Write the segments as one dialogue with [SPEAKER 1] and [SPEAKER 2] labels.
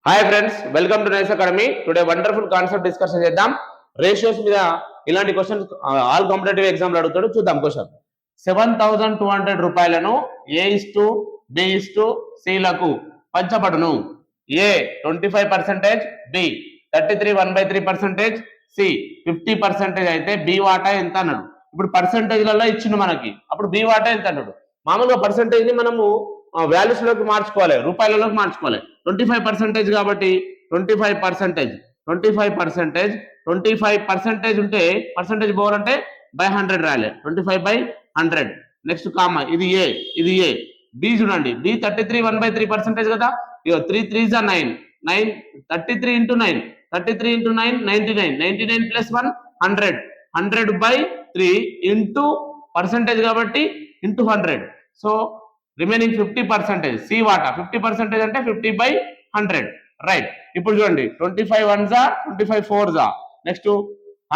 [SPEAKER 1] Hi friends, welcome to nice academy. Today wonderful concept discussion చేద్దాం. Ratios మీద ఇలాంటి questions all competitive exam లో అడుగుతాడు. చూద్దాం క్వశ్చన్. 7,200 రూపాయలను A:B:C లకు పంచబడును. A 25%, B 33 1/3%, C 50% అయితే B వాటా ఎంత అన్నాడు. ఇప్పుడు పర్సెంటేజ్లలో ఇచ్చిండు మనకి, అప్పుడు B వాటా ఎంత అన్నాడు. మామూలుగా పర్సెంటేజ్ ని మనము వాల్యూస్ లోకి మార్చుకోవాలి, రూపాయలలోకి మార్చుకోవాలి. 25% కాబట్టి 25%, 25% ఉంటే పర్సెంటేజ్ పోవాలంటే బై 100 రాయాలి. 25/100. నెక్స్ట్ కామా, ఇది ఏ, ఇది ఏ. బి చూడండి, బి 33 1/3% కదా. ఇగో 3 3s are 9, 9 33 into 9, 33 into 9 99, 99 plus 1 100, 100/3 into percentage కాబట్టి ఇంటూ 100. సో రిమైనింగ్ 50%, సి వాటా 50% అంటే 50/100. రైట్. ఇప్పుడు చూడండి, 25 1s are 25 4s are. Next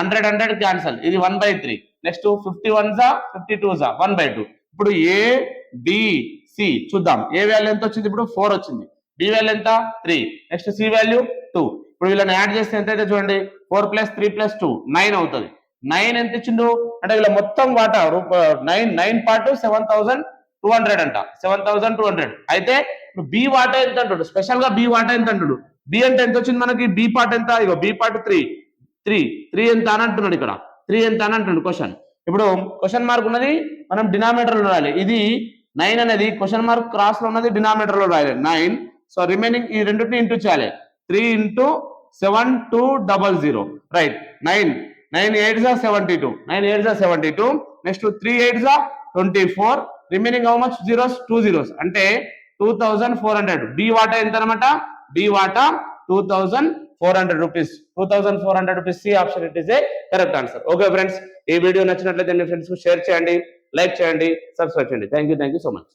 [SPEAKER 1] 100 100 cancel, ఇది 1/3. Next 50 1s are 50 2s are 1/2. ఇప్పుడు ఏ బి సి చూద్దాం. ఏ వాల్యూ ఎంత వచ్చింది? ఇప్పుడు 4 వచ్చింది. బి వాల్యూ ఎంత? 3. Next c value 2. ఇప్పుడు వీళ్ళని యాడ్ చేస్తే ఎంత అయితే చూడండి, 4 + 3 + 2 9 అవుతుంది. 9 ఎంత ఇచ్చిండు అంటే వీళ్ళ మొత్తం వాటా 9 పార్ట్ 7,200 అంట. 7,200 అయితే బి వాటా ఎంత అంటాడు, స్పెషల్ గా బి వాటా ఎంత అంటాడు. బి అంటే ఎంత వచ్చింది మనకి? బి పార్ట్ ఎంత? ఇగో బి పార్ట్ 3 ఎంత అని అంటున్నాడు. ఇక్కడ 3 ఎంత అని అంటున్నాడు క్వశ్చన్. ఇప్పుడు క్వశ్చన్ మార్క్ ఉన్నది మనం డినామినేటర్ లో రాయాలి. ఇది 9 అనేది క్వశ్చన్ మార్క్ క్రాస్ లో ఉన్నది డినామినేటర్ లో రాయాలి 9. సో రిమైనింగ్ ఈ రెండింటిని ఇంటూ చేయాలి. 3 into 7,200. Right. 9 8s are 72, 9 8s are 72. Next 3 8s are 24. Remaining how much? Zeros, 2 zeros అంటే 2,400. బి వాటా ఎంత అనమాట? బి వాటా 2,400 rupees. 2,400 rupees. C option it is a correct answer. Okay friends, ఈ వీడియో నచ్చినట్లయితే మీ ఫ్రెండ్స్ కు షేర్ చేయండి, లైక్ చేయండి, సబ్స్క్రైబ్ చేయండి. Thank you so much.